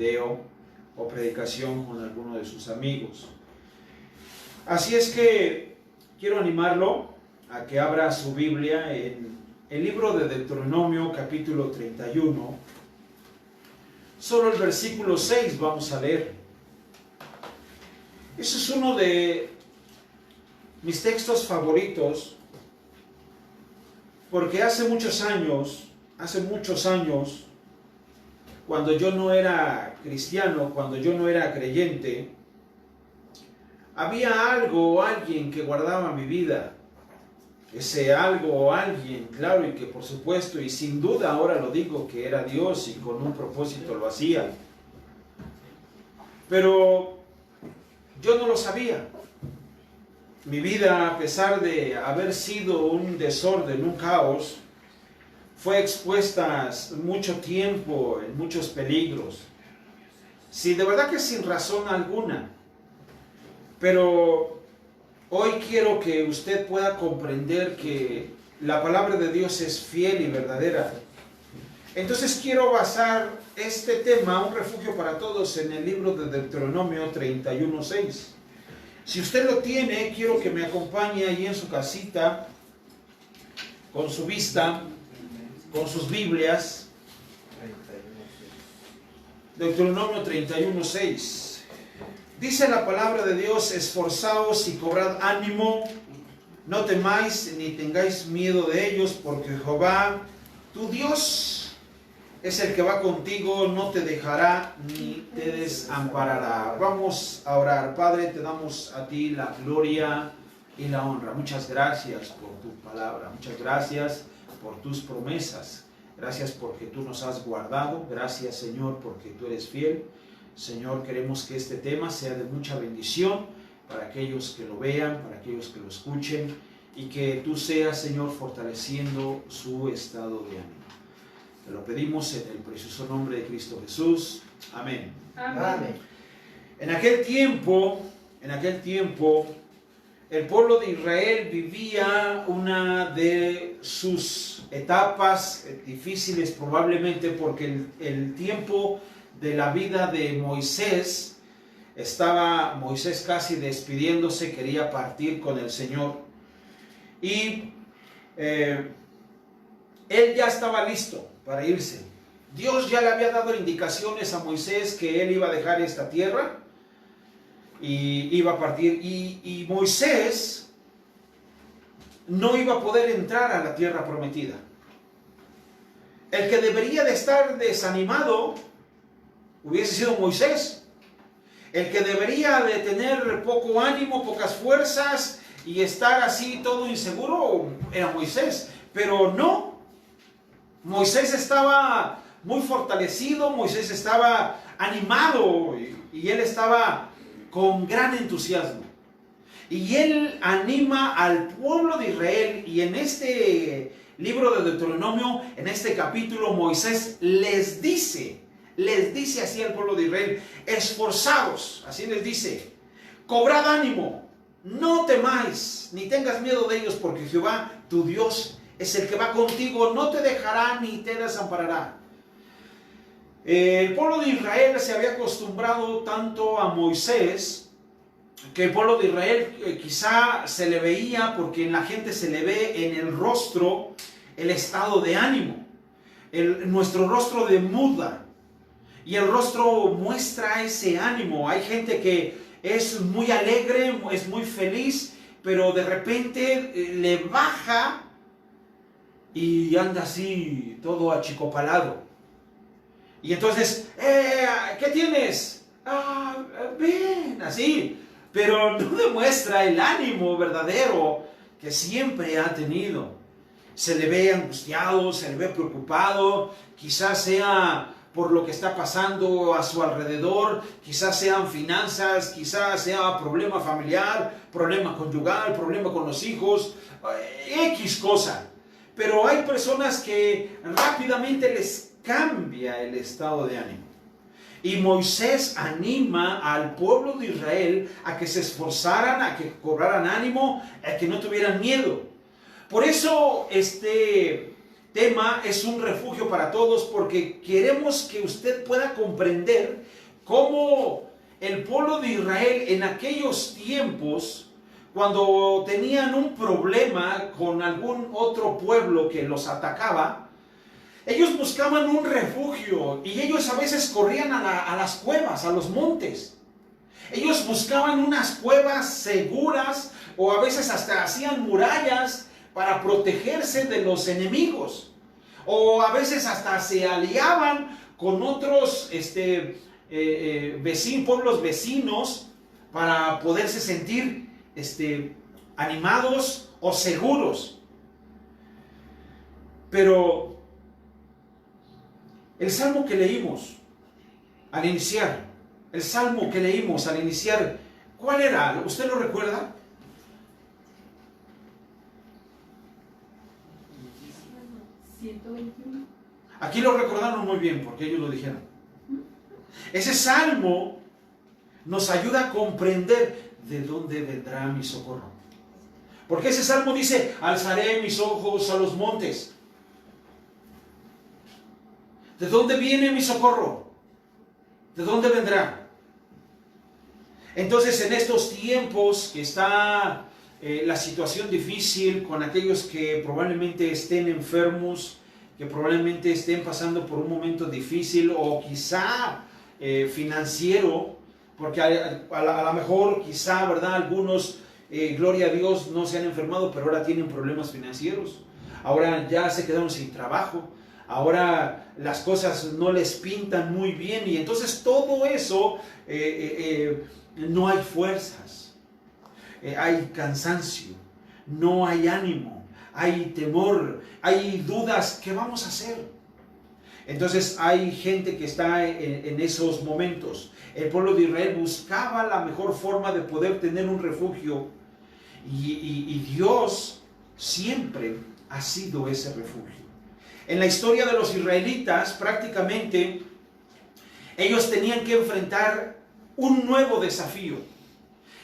video o predicación con alguno de sus amigos. Así es que quiero animarlo a que abra su Biblia en el libro de Deuteronomio capítulo 31. Solo el versículo 6 vamos a leer. Ese es uno de mis textos favoritos, porque hace muchos años, cuando yo no era cristiano, cuando yo no era creyente, había algo o alguien que guardaba mi vida. Ese algo o alguien, claro, y que por supuesto y sin duda ahora lo digo, que era Dios y con un propósito lo hacía. Pero yo no lo sabía. Mi vida, a pesar de haber sido un desorden, un caos, fue expuesta mucho tiempo en muchos peligros. Sí, de verdad que sin razón alguna. Pero hoy quiero que usted pueda comprender que la palabra de Dios es fiel y verdadera. Entonces quiero basar este tema, un refugio para todos, en el libro de Deuteronomio 31:6. Si usted lo tiene, quiero que me acompañe ahí en su casita, con su vista, con sus Biblias. Deuteronomio 31:6. Dice la palabra de Dios: esforzaos y cobrad ánimo, no temáis ni tengáis miedo de ellos, porque Jehová, tu Dios, es el que va contigo, no te dejará ni te desamparará. Vamos a orar. Padre, te damos a ti la gloria y la honra. Muchas gracias por tu palabra, muchas gracias por tus promesas. Gracias porque tú nos has guardado. Gracias, Señor, porque tú eres fiel. Señor, queremos que este tema sea de mucha bendición para aquellos que lo vean, para aquellos que lo escuchen, y que tú seas, Señor, fortaleciendo su estado de ánimo. Te lo pedimos en el precioso nombre de Cristo Jesús. Amén. Amén. En aquel tiempo, el pueblo de Israel vivía una de sus etapas difíciles, probablemente porque el tiempo de la vida de Moisés, estaba Moisés casi despidiéndose, quería partir con el Señor. Y él ya estaba listo para irse. Dios ya le había dado indicaciones a Moisés que él iba a dejar esta tierra y iba a partir. Y Moisés no iba a poder entrar a la tierra prometida. El que debería de estar desanimado hubiese sido Moisés. El que debería de tener poco ánimo, pocas fuerzas y estar así todo inseguro era Moisés. Pero no. Moisés estaba muy fortalecido, Moisés estaba animado y él estaba con gran entusiasmo. Y él anima al pueblo de Israel, y en este libro de Deuteronomio, en este capítulo, Moisés les dice así al pueblo de Israel: esforzados, así les dice, cobrad ánimo, no temáis, ni tengas miedo de ellos, porque Jehová, tu Dios, es el que va contigo, no te dejará ni te desamparará. El pueblo de Israel se había acostumbrado tanto a Moisés, que el pueblo de Israel quizá se le veía, porque en la gente se le ve en el rostro el estado de ánimo, nuestro rostro demuda, y el rostro muestra ese ánimo. Hay gente que es muy alegre, es muy feliz, pero de repente le baja y anda así todo achicopalado. Y entonces, ¿qué tienes? Ven, así. Pero no demuestra el ánimo verdadero que siempre ha tenido. Se le ve angustiado, se le ve preocupado, quizás sea por lo que está pasando a su alrededor, quizás sean finanzas, quizás sea problema familiar, problema conyugal, problema con los hijos, X cosa. Pero hay personas que rápidamente les cambia el estado de ánimo. Y Moisés anima al pueblo de Israel a que se esforzaran, a que cobraran ánimo, a que no tuvieran miedo. Por eso tema es un refugio para todos porque queremos que usted pueda comprender cómo el pueblo de Israel en aquellos tiempos, cuando tenían un problema con algún otro pueblo que los atacaba, ellos buscaban un refugio y ellos a veces corrían a las cuevas, a los montes. Ellos buscaban unas cuevas seguras o a veces hasta hacían murallas para protegerse de los enemigos. O a veces hasta se aliaban con otros pueblos vecinos para poderse sentir animados o seguros. Pero el salmo que leímos al iniciar, ¿cuál era? ¿Usted lo recuerda? Aquí lo recordaron muy bien porque ellos lo dijeron. Ese salmo nos ayuda a comprender de dónde vendrá mi socorro. Porque ese salmo dice, alzaré mis ojos a los montes. ¿De dónde viene mi socorro? ¿De dónde vendrá? Entonces, en estos tiempos que está la situación difícil con aquellos que probablemente estén enfermos, que probablemente estén pasando por un momento difícil o quizá financiero, porque a lo mejor quizá, ¿verdad? Algunos, gloria a Dios, no se han enfermado, pero ahora tienen problemas financieros. Ahora ya se quedaron sin trabajo. Ahora las cosas no les pintan muy bien y entonces todo eso no hay fuerzas, hay cansancio, no hay ánimo, hay temor, hay dudas. ¿Qué vamos a hacer? Entonces hay gente que está en esos momentos. El pueblo de Israel buscaba la mejor forma de poder tener un refugio y Dios siempre ha sido ese refugio. En la historia de los israelitas, prácticamente, ellos tenían que enfrentar un nuevo desafío.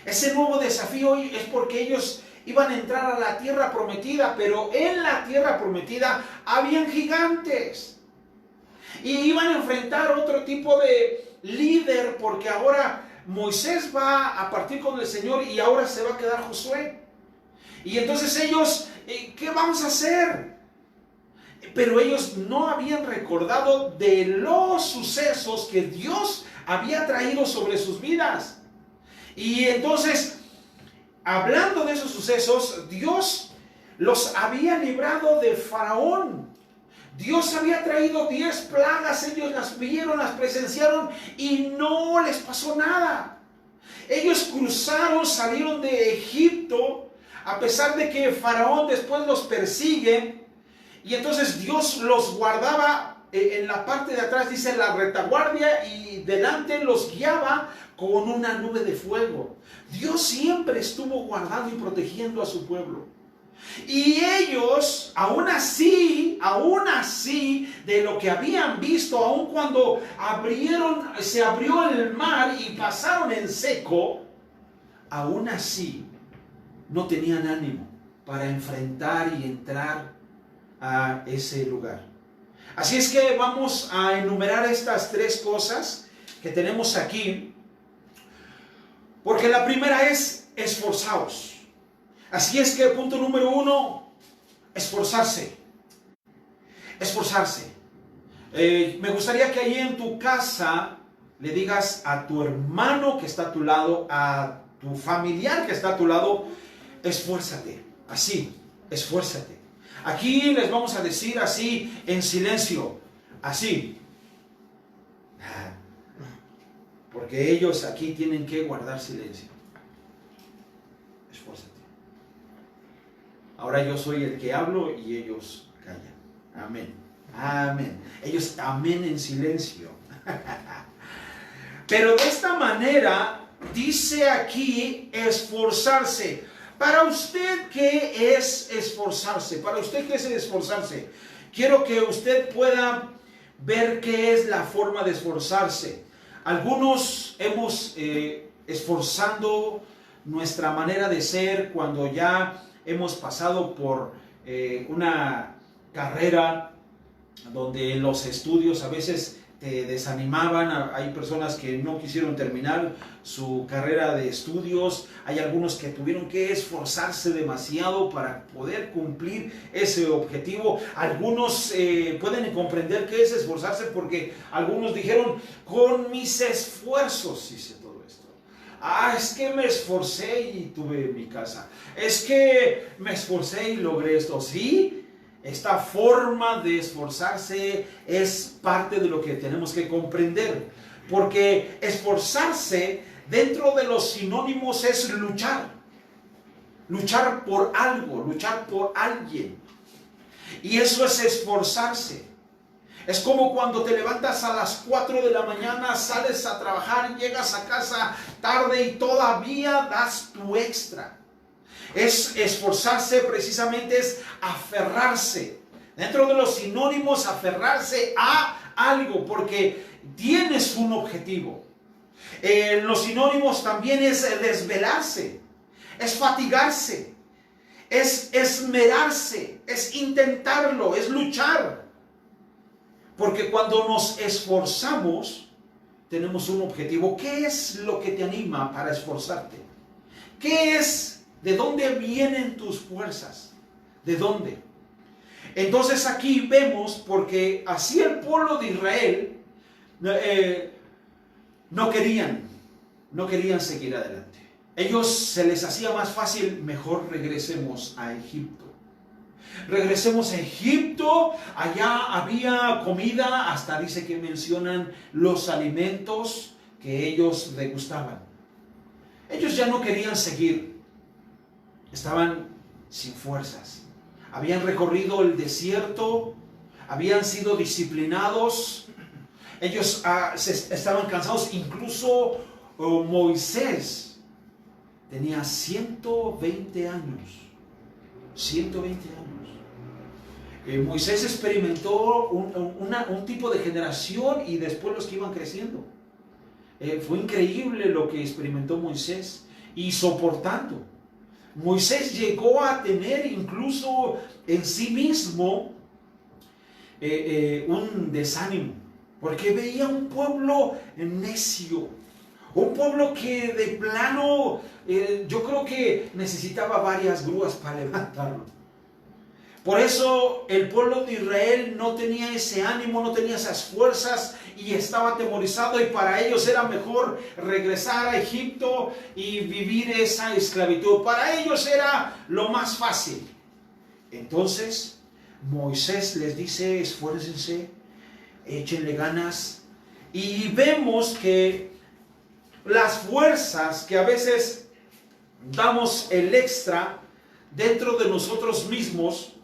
Ese nuevo desafío es porque ellos iban a entrar a la tierra prometida, pero en la tierra prometida habían gigantes. Y iban a enfrentar otro tipo de líder, porque ahora Moisés va a partir con el Señor y ahora se va a quedar Josué. Y entonces ellos, ¿qué vamos a hacer? Pero ellos no habían recordado de los sucesos que Dios había traído sobre sus vidas. Y entonces, hablando de esos sucesos, Dios los había librado de Faraón. Dios había traído 10 plagas, ellos las vieron, las presenciaron y no les pasó nada. Ellos cruzaron, salieron de Egipto, a pesar de que Faraón después los persigue. Y entonces Dios los guardaba en la parte de atrás, dice la retaguardia, y delante los guiaba con una nube de fuego. Dios siempre estuvo guardando y protegiendo a su pueblo. Y ellos, aún así, de lo que habían visto, aun cuando se abrió el mar y pasaron en seco, aún así no tenían ánimo para enfrentar y entrar a ese lugar. Así es que vamos a enumerar estas 3 cosas que tenemos aquí, porque la primera es esforzaos. Así es que punto número 1, esforzarse. Esforzarse. Me gustaría que allí en tu casa le digas a tu hermano que está a tu lado, a tu familiar que está a tu lado, esfuérzate. Así, esfuérzate. Aquí les vamos a decir así en silencio, así. Porque ellos aquí tienen que guardar silencio. Esfuérzate. Ahora yo soy el que hablo y ellos callan. Amén. Amén. Ellos amén en silencio. Pero de esta manera dice aquí esforzarse. Para usted, ¿qué es esforzarse? Para usted, ¿qué es esforzarse? Quiero que usted pueda ver qué es la forma de esforzarse. Algunos hemos esforzando nuestra manera de ser cuando ya hemos pasado por una carrera, donde los estudios a veces te desanimaban. Hay personas que no quisieron terminar su carrera de estudios, hay algunos que tuvieron que esforzarse demasiado para poder cumplir ese objetivo. Algunos pueden comprender qué es esforzarse, porque algunos dijeron: con mis esfuerzos hice todo esto. Es que me esforcé y tuve mi casa. Es que me esforcé y logré esto. Sí, esta forma de esforzarse es parte de lo que tenemos que comprender, porque esforzarse dentro de los sinónimos es luchar. Luchar por algo, luchar por alguien. Y eso es esforzarse. Es como cuando te levantas a las 4 de la mañana, sales a trabajar, llegas a casa tarde y todavía das tu extra. Es esforzarse, precisamente es aferrarse. Dentro de los sinónimos, aferrarse a algo, porque tienes un objetivo. Los sinónimos también es desvelarse, es fatigarse, es esmerarse, es intentarlo, es luchar. Porque cuando nos esforzamos, tenemos un objetivo. ¿Qué es lo que te anima para esforzarte? ¿Qué es? ¿De dónde vienen tus fuerzas? ¿De dónde? Entonces aquí vemos, porque así el pueblo de Israel no querían seguir adelante. Ellos, se les hacía más fácil: mejor regresemos a Egipto. Regresemos a Egipto, allá había comida, hasta dice que mencionan los alimentos que ellos degustaban. Ellos ya no querían seguir. Estaban sin fuerzas. Habían recorrido el desierto, habían sido disciplinados. Ellos estaban cansados. Incluso Moisés tenía 120 años. 120 años. Moisés experimentó un tipo de generación y después los que iban creciendo. Fue increíble lo que experimentó Moisés y soportando. Moisés llegó a tener incluso en sí mismo un desánimo, porque veía un pueblo necio, un pueblo que de plano yo creo que necesitaba varias grúas para levantarlo. Por eso el pueblo de Israel no tenía ese ánimo, no tenía esas fuerzas y estaba atemorizado, y para ellos era mejor regresar a Egipto y vivir esa esclavitud. Para ellos era lo más fácil. Entonces Moisés les dice: esfuércense, échenle ganas. Y vemos que las fuerzas que a veces damos el extra dentro de nosotros mismos,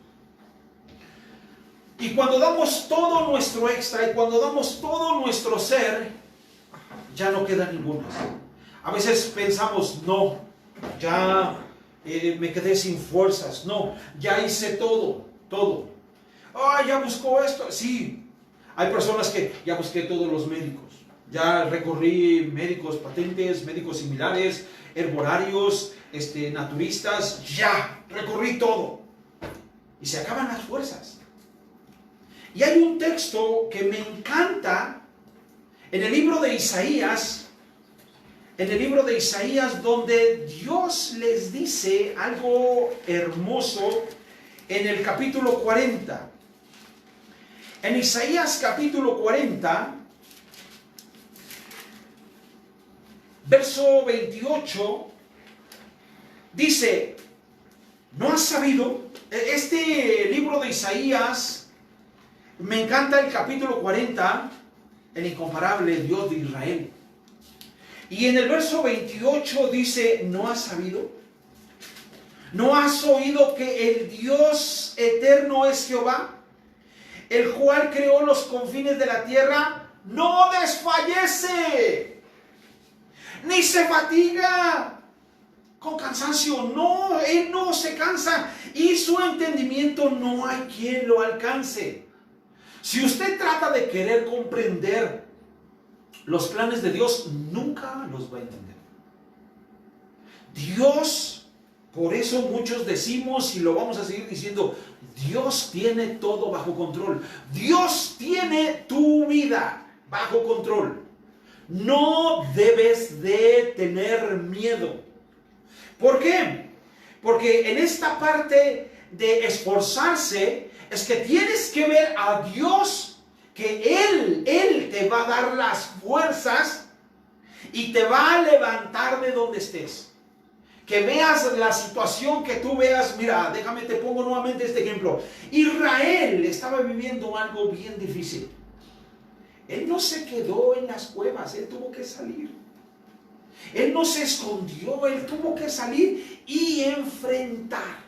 y cuando damos todo nuestro extra y cuando damos todo nuestro ser, ya no queda ninguna. A veces pensamos: no, ya me quedé sin fuerzas, no, ya hice todo. Ya buscó esto. Sí, hay personas que ya busqué todos los médicos, ya recorrí médicos patentes, médicos similares, herbolarios, naturistas, ya recorrí todo. Y se acaban las fuerzas. Y hay un texto que me encanta en el libro de Isaías, donde Dios les dice algo hermoso en el capítulo 40. En Isaías capítulo 40, verso 28, dice: ¿no has sabido? Este libro de Isaías, me encanta el capítulo 40, el incomparable Dios de Israel. Y en el verso 28 dice: ¿no has sabido? ¿No has oído que el Dios eterno es Jehová, el cual creó los confines de la tierra? No desfallece, ni se fatiga con cansancio. No, Él no se cansa, y su entendimiento no hay quien lo alcance. Si usted trata de querer comprender los planes de Dios, nunca los va a entender. Dios Por eso muchos decimos, y lo vamos a seguir diciendo, Dios tiene todo bajo control. Dios tiene tu vida bajo control. No debes de tener miedo. ¿Por qué? Porque en esta parte de esforzarse es que tienes que ver a Dios, que Él te va a dar las fuerzas y te va a levantar de donde estés. Que veas la situación, que tú veas, mira, déjame, te pongo nuevamente este ejemplo. Israel estaba viviendo algo bien difícil. Él no se quedó en las cuevas, él tuvo que salir. Él no se escondió, él tuvo que salir y enfrentar.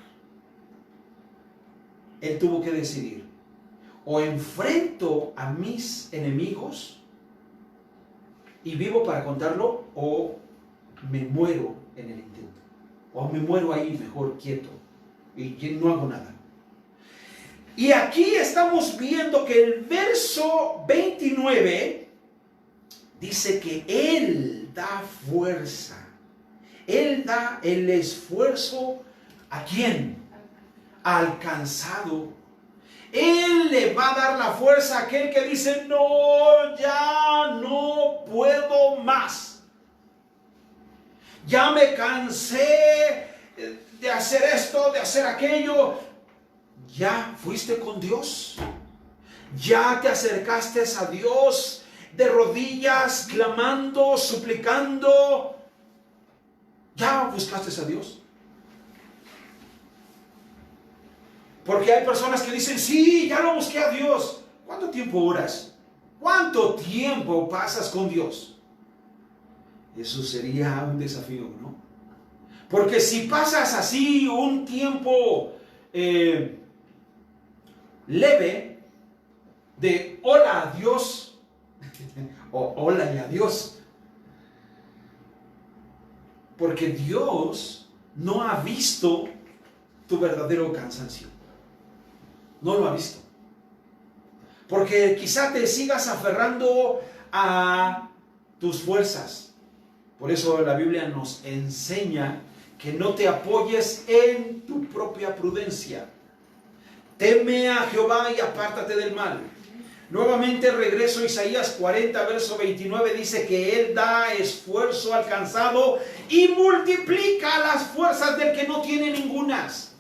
Él tuvo que decidir, o enfrento a mis enemigos y vivo para contarlo, o me muero en el intento. O me muero ahí mejor quieto y no hago nada. Y aquí estamos viendo que el verso 29 dice que Él da fuerza. Él da el esfuerzo ¿a quién? Al cansado. Él le va a dar la fuerza a aquel que dice, no, ya no puedo más. Ya me cansé de hacer esto, de hacer aquello. Ya fuiste con Dios. Ya te acercaste a Dios de rodillas, clamando, suplicando. Ya buscaste a Dios. Porque hay personas que dicen, sí, ya lo busqué a Dios. ¿Cuánto tiempo oras? ¿Cuánto tiempo pasas con Dios? Eso sería un desafío, ¿no? Porque si pasas así un tiempo leve de hola a Dios o hola y adiós, porque Dios no ha visto tu verdadero cansancio. No lo ha visto. Porque quizá te sigas aferrando a tus fuerzas. Por eso la Biblia nos enseña que no te apoyes en tu propia prudencia. Teme a Jehová y apártate del mal. Nuevamente regreso a Isaías 40, verso 29, dice que Él da esfuerzo al cansado y multiplica las fuerzas del que no tiene ningunas.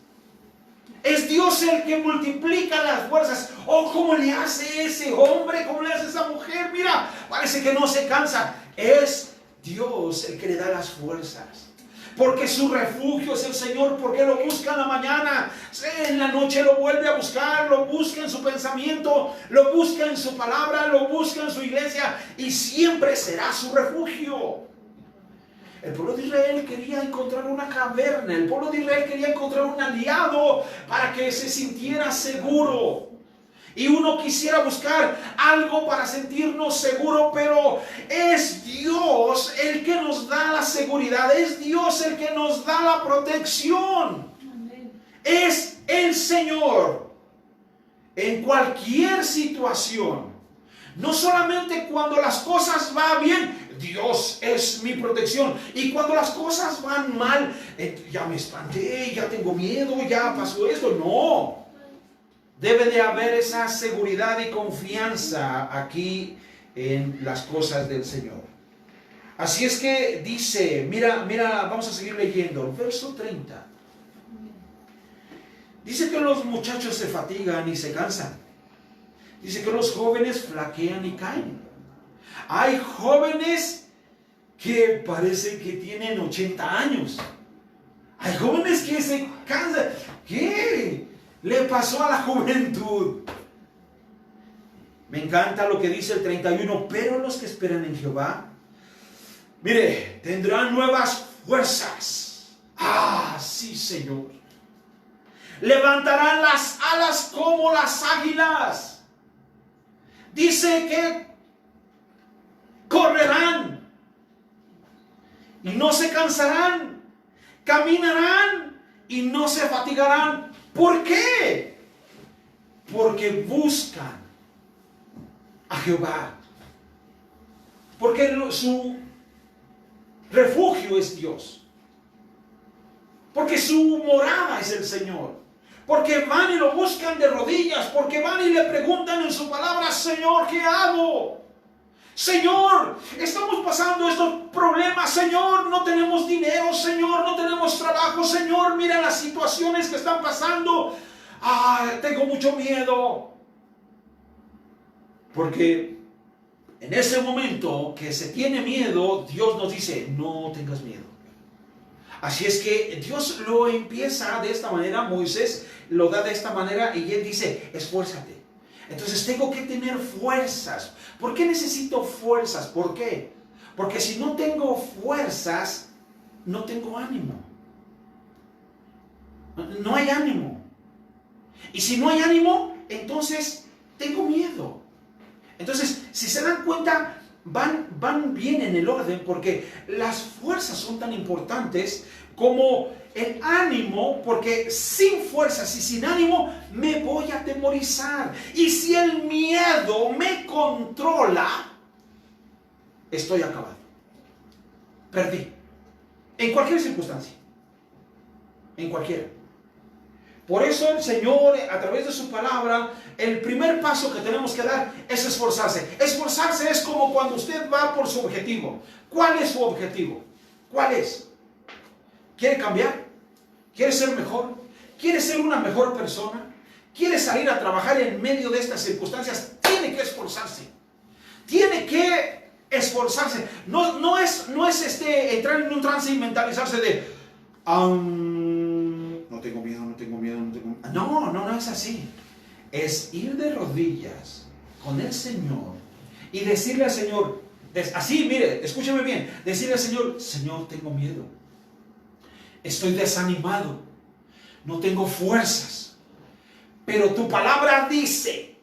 Es Dios el que multiplica las fuerzas. Oh, ¿cómo le hace ese hombre? ¿Cómo le hace esa mujer? Mira, parece que no se cansa. Es Dios el que le da las fuerzas. Porque su refugio es el Señor. Porque lo busca en la mañana. En la noche lo vuelve a buscar. Lo busca en su pensamiento. Lo busca en su palabra. Lo busca en su iglesia. Y siempre será su refugio. El pueblo de Israel quería encontrar una caverna. El pueblo de Israel quería encontrar un aliado para que se sintiera seguro. Y uno quisiera buscar algo para sentirnos seguros, pero es Dios el que nos da la seguridad. Es Dios el que nos da la protección. Amén. Es el Señor en cualquier situación. No solamente cuando las cosas van bien, Dios es mi protección. Y cuando las cosas van mal, ya me espanté, ya tengo miedo, ya pasó esto. No. Debe de haber esa seguridad y confianza aquí en las cosas del Señor. Así es que dice, mira, vamos a seguir leyendo. Verso 30. Dice que los muchachos se fatigan y se cansan. Dice que los jóvenes flaquean y caen. Hay jóvenes que parece que tienen 80 años. Hay jóvenes que se cansan. ¿Qué le pasó a la juventud? Me encanta lo que dice el 31. Pero los que esperan en Jehová, mire, tendrán nuevas fuerzas. Ah, sí, Señor. Levantarán las alas como las águilas. Dice que correrán y no se cansarán, caminarán y no se fatigarán. ¿Por qué? Porque buscan a Jehová. Porque su refugio es Dios. porque su morada es el Señor. Porque van y lo buscan de rodillas, porque van y le preguntan en su palabra: Señor, ¿qué hago? Señor, estamos pasando estos problemas, Señor, no tenemos dinero, Señor, no tenemos trabajo, Señor, mira las situaciones que están pasando. Tengo mucho miedo. Porque en ese momento que se tiene miedo, Dios nos dice: no tengas miedo. Así es que Dios lo empieza de esta manera, Moisés lo da de esta manera y él dice: esfuérzate. Entonces tengo que tener fuerzas. ¿Por qué necesito fuerzas? ¿Por qué? Porque si no tengo fuerzas, no tengo ánimo. No hay ánimo. Y si no hay ánimo, entonces tengo miedo. Entonces, si se dan cuenta, van bien en el orden, porque las fuerzas son tan importantes como el ánimo, porque sin fuerzas y sin ánimo me voy a atemorizar. Y si el miedo me controla, estoy acabado. Perdí. En cualquier circunstancia. En cualquiera. Por eso el Señor, a través de su palabra, el primer paso que tenemos que dar es esforzarse. Esforzarse es como cuando usted va por su objetivo. ¿Cuál es su objetivo? ¿Cuál es? ¿Quiere cambiar? ¿Quiere ser mejor? ¿Quiere ser una mejor persona? ¿Quiere salir a trabajar en medio de estas circunstancias? Tiene que esforzarse. Tiene que esforzarse. No es entrar en un trance y mentalizarse de... no tengo miedo, no tengo miedo, no tengo miedo. No es así. Es ir de rodillas con el Señor y decirle al Señor, así, mire, escúcheme bien, decirle al Señor: Señor, tengo miedo, estoy desanimado, no tengo fuerzas, pero tu palabra dice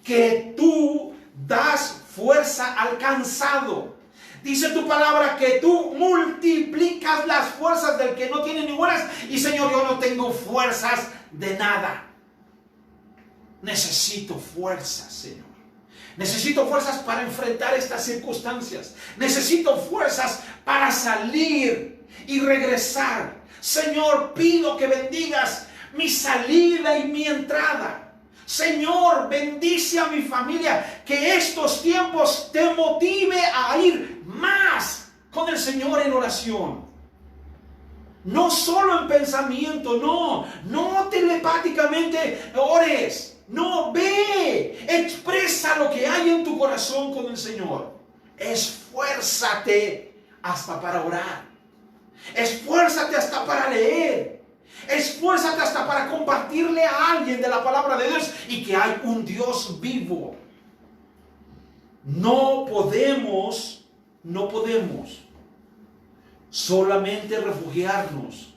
que tú das fuerza al cansado. Dice tu palabra que tú multiplicas las fuerzas del que no tiene ninguna. Y Señor, yo no tengo fuerzas de nada. Necesito fuerzas, Señor. Necesito fuerzas para enfrentar estas circunstancias. Necesito fuerzas para salir y regresar. Señor, pido que bendigas mi salida y mi entrada. Señor, bendice a mi familia, que estos tiempos te motive a ir más con el Señor en oración. No solo en pensamiento, no telepáticamente ores. No, ve, expresa lo que hay en tu corazón con el Señor. Esfuérzate hasta para orar. Esfuérzate hasta para leer. Esfuérzate hasta para compartirle a alguien de la palabra de Dios y que hay un Dios vivo. No podemos solamente refugiarnos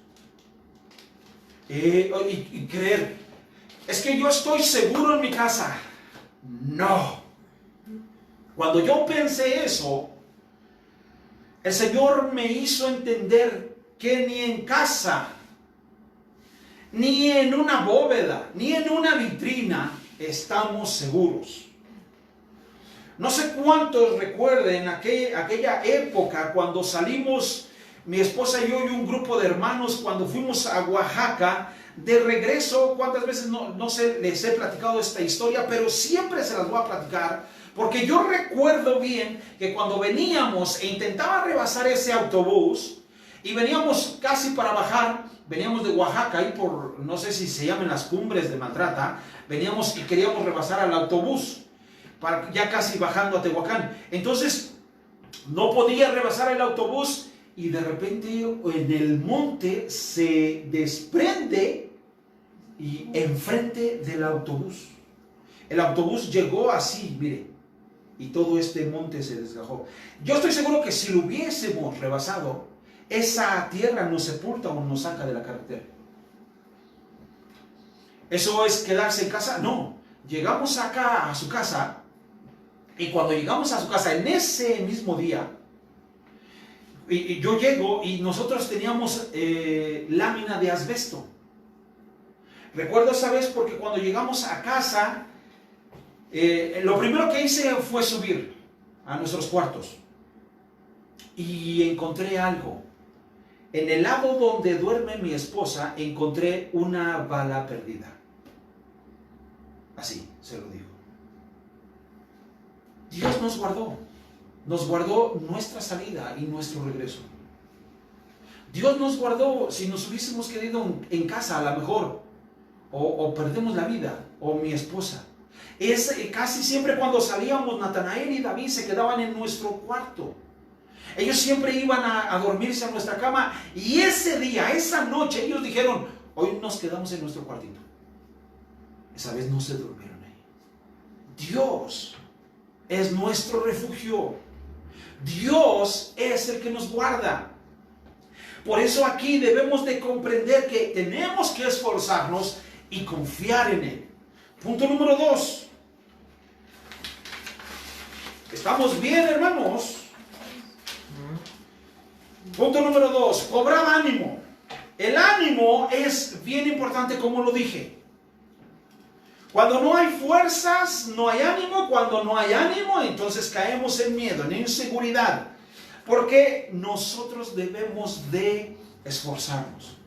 y creer: es que yo estoy seguro en mi casa. No. Cuando yo pensé eso, el Señor me hizo entender que ni en casa, ni en una bóveda, ni en una vitrina estamos seguros. No sé cuántos recuerden aquella época cuando salimos, mi esposa y yo y un grupo de hermanos, cuando fuimos a Oaxaca, de regreso. ¿Cuántas veces no sé, les he platicado esta historia? Pero siempre se las voy a platicar, porque yo recuerdo bien que cuando veníamos e intentaba rebasar ese autobús, y veníamos casi para bajar, veníamos de Oaxaca, ahí por, no sé si se llaman las cumbres de Maltrata, veníamos y queríamos rebasar al autobús, ya casi bajando a Tehuacán. Entonces, no podía rebasar el autobús, y de repente en el monte se desprende y enfrente del autobús. El autobús llegó así, mire, y todo este monte se desgajó. Yo estoy seguro que si lo hubiésemos rebasado, esa tierra nos sepulta o nos saca de la carretera. ¿Eso es quedarse en casa? No. Llegamos acá a su casa, y cuando llegamos a su casa en ese mismo día, y yo llego y nosotros teníamos lámina de asbesto. Recuerdo esa vez porque cuando llegamos a casa, lo primero que hice fue subir a nuestros cuartos y encontré algo. en el lado donde duerme mi esposa encontré una bala perdida. Así se lo dijo. Dios nos guardó nuestra salida y nuestro regreso. Dios nos guardó si nos hubiésemos quedado en casa a lo mejor, o perdemos la vida, o mi esposa. Casi siempre cuando salíamos, Natanael y David se quedaban en nuestro cuarto. Ellos siempre iban a dormirse a nuestra cama, y ese día, esa noche, ellos dijeron, hoy nos quedamos en nuestro cuartito. Esa vez no se durmieron ahí. Dios es nuestro refugio. Dios es el que nos guarda. Por eso aquí debemos de comprender que tenemos que esforzarnos y confiar en Él. Punto número 2. ¿Estamos bien, hermanos? Punto número 2. Cobrar ánimo. El ánimo es bien importante, como lo dije. Cuando no hay fuerzas, no hay ánimo. Cuando no hay ánimo, entonces caemos en miedo, en inseguridad. Porque nosotros debemos de esforzarnos.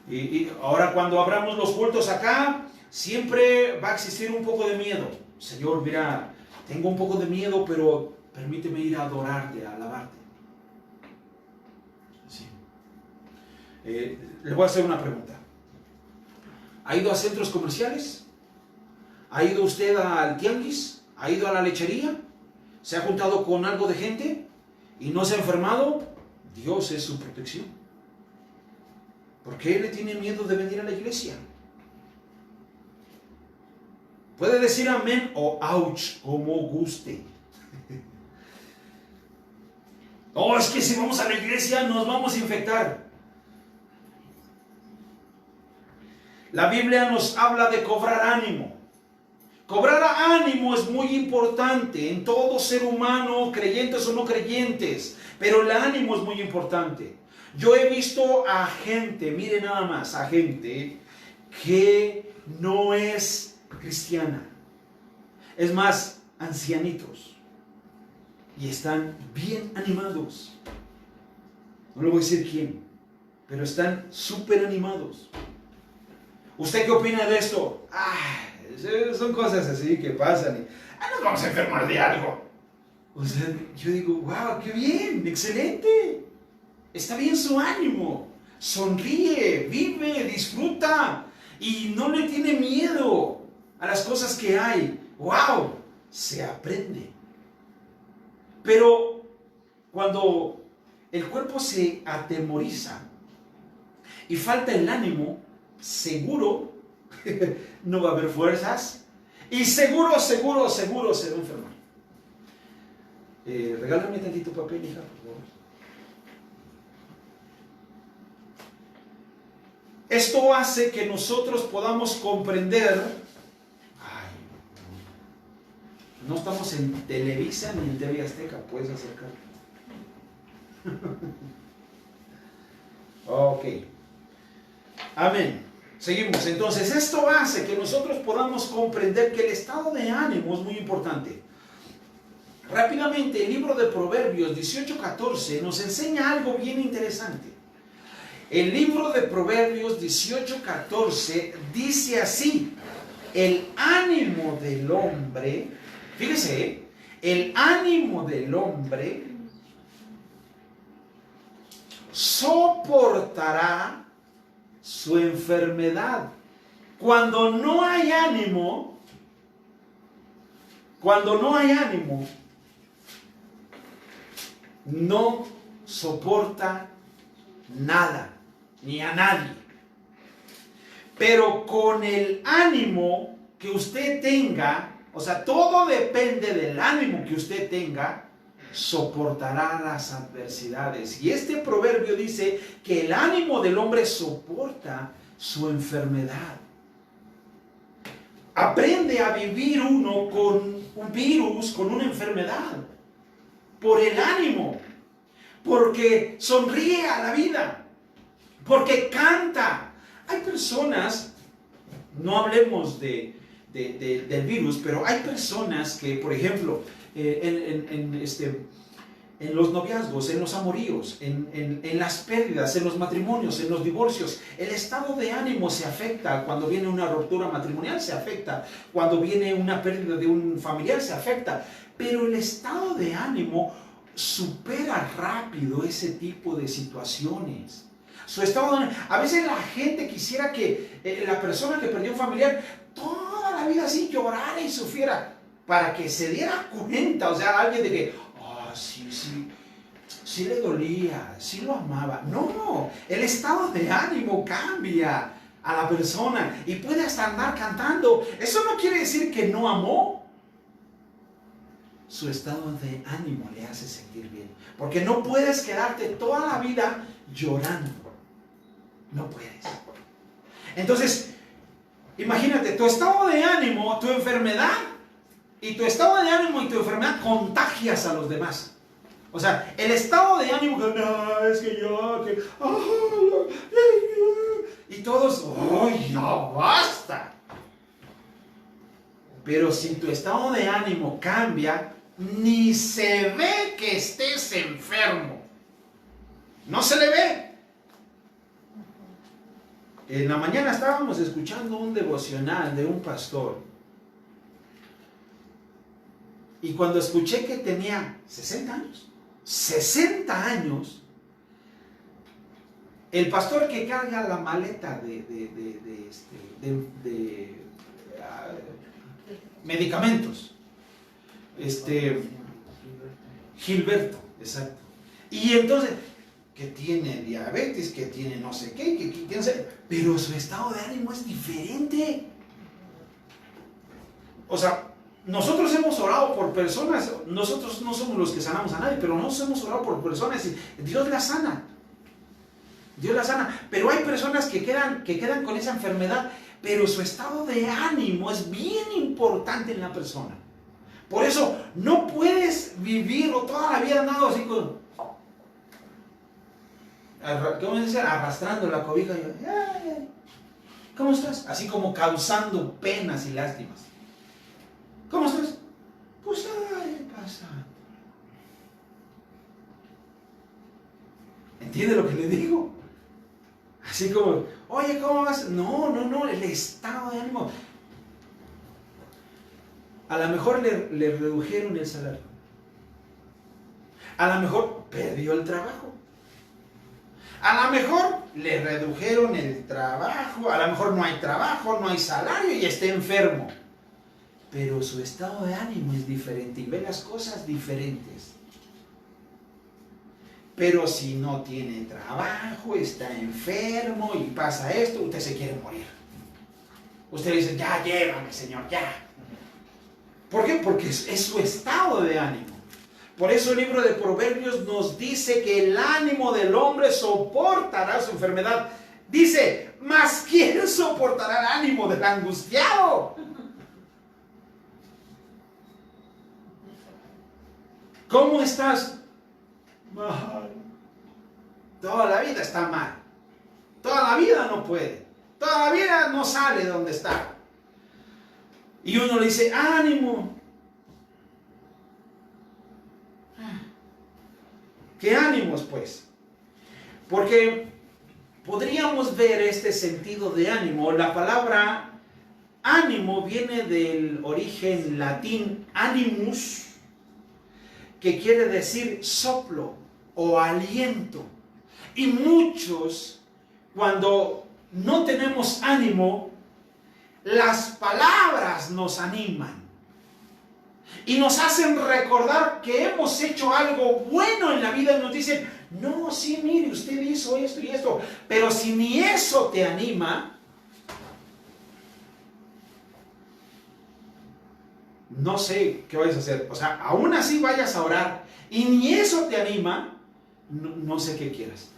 Y ahora cuando abramos los cultos acá, siempre va a existir un poco de miedo. Señor, mira, tengo un poco de miedo, pero permíteme ir a adorarte, a alabarte. Sí. Le voy a hacer una pregunta. ¿Ha ido a centros comerciales? ¿Ha ido usted al tianguis? ¿Ha ido a la lechería? ¿Se ha juntado con algo de gente y no se ha enfermado? Dios es su protección. ¿Por qué le tiene miedo de venir a la iglesia? Puede decir amén o ouch, como guste. Oh, es que si vamos a la iglesia nos vamos a infectar. La Biblia nos habla de cobrar ánimo. Cobrar ánimo es muy importante en todo ser humano, creyentes o no creyentes, pero el ánimo es muy importante. Yo he visto a gente, mire nada más, a gente que no es cristiana. Es más, ancianitos. Y están bien animados. No le voy a decir quién, pero están súper animados. ¿Usted qué opina de esto? Son cosas así que pasan y nos vamos a enfermar de algo. O sea, yo digo, wow, qué bien, excelente. Está bien su ánimo. Sonríe, vive, disfruta y no le tiene miedo a las cosas que hay. Wow, se aprende. Pero cuando el cuerpo se atemoriza y falta el ánimo, seguro no va a haber fuerzas y seguro se va a enfermar. Regálame tantito papel, hija, por favor. Esto hace que nosotros podamos comprender. No estamos en Televisa ni en TV Azteca, puedes acercar. Ok. Amén. Seguimos. Entonces, esto hace que nosotros podamos comprender que el estado de ánimo es muy importante. Rápidamente, el libro de Proverbios 18:14 nos enseña algo bien interesante. El libro de Proverbios 18:14 dice así: el ánimo del hombre, fíjese, el ánimo del hombre soportará su enfermedad. Cuando no hay ánimo, no soporta nada, ni a nadie. Pero con el ánimo que usted tenga, o sea, todo depende del ánimo que usted tenga, soportará las adversidades. Y este proverbio dice que el ánimo del hombre soporta su enfermedad. Aprende a vivir uno con un virus, con una enfermedad, por el ánimo, porque sonríe a la vida, porque canta. Hay personas, no hablemos del virus, pero hay personas que, por ejemplo, en los noviazgos, en los amoríos, en las pérdidas, en los matrimonios, en los divorcios. El estado de ánimo se afecta. Cuando viene una ruptura matrimonial se afecta. Cuando viene una pérdida de un familiar se afecta. Pero el estado de ánimo supera rápido ese tipo de situaciones. Su estado de ánimo. A veces la gente quisiera que la persona que perdió un familiar toda la vida así llorara y sufriera para que se diera cuenta, o sea, alguien de que sí le dolía, sí lo amaba. No, el estado de ánimo cambia a la persona y puede hasta andar cantando. Eso no quiere decir que no amó. Su estado de ánimo le hace sentir bien. Porque no puedes quedarte toda la vida llorando. No puedes. Entonces, imagínate, tu estado de ánimo, tu enfermedad, y tu estado de ánimo y tu enfermedad contagias a los demás. O sea, el estado de ánimo que no, es que yo, que y todos, ¡ay, ya basta! Pero si tu estado de ánimo cambia, ni se ve que estés enfermo. No se le ve. En la mañana estábamos escuchando un devocional de un pastor. Y cuando escuché que tenía 60 años, el pastor que carga la maleta de medicamentos, Gilberto, exacto. Y entonces, que tiene diabetes, que tiene no sé qué, que tiene, pero su estado de ánimo es diferente. O sea, nosotros hemos orado por personas, nosotros no somos los que sanamos a nadie, pero nosotros hemos orado por personas y Dios las sana. Dios las sana. Pero hay personas que quedan con esa enfermedad, pero su estado de ánimo es bien importante en la persona. Por eso no puedes vivir o toda la vida andando así con, ¿cómo se dice? Arrastrando la cobija. Y, ¿cómo estás? Así como causando penas y lástimas. ¿Cómo estás? Pues ahí pasando. ¿Entiende lo que le digo? Así como, oye, ¿cómo vas? No, el estado de ánimo. A lo mejor le redujeron el salario. A lo mejor perdió el trabajo. A lo mejor le redujeron el trabajo. A lo mejor no hay trabajo, no hay salario y está enfermo. Pero su estado de ánimo es diferente y ve las cosas diferentes. Pero si no tiene trabajo, está enfermo y pasa esto, usted se quiere morir. Usted dice, ya llévame, Señor, ya. ¿Por qué? Porque es su estado de ánimo. Por eso el libro de Proverbios nos dice que el ánimo del hombre soportará su enfermedad. Dice, ¿mas quién soportará el ánimo del angustiado? ¿Cómo estás? Mal. Toda la vida está mal. Toda la vida no puede. Toda la vida no sale de donde está. Y uno le dice, ánimo. ¿Qué ánimos, pues? Porque podríamos ver este sentido de ánimo. La palabra ánimo viene del origen latín animus, que quiere decir soplo o aliento. Y muchos, cuando no tenemos ánimo, las palabras nos animan y nos hacen recordar que hemos hecho algo bueno en la vida y nos dicen, no, sí, mire, usted hizo esto y esto, pero si ni eso te anima, no sé qué vayas a hacer. O sea, aún así vayas a orar y ni eso te anima, no sé qué quieras.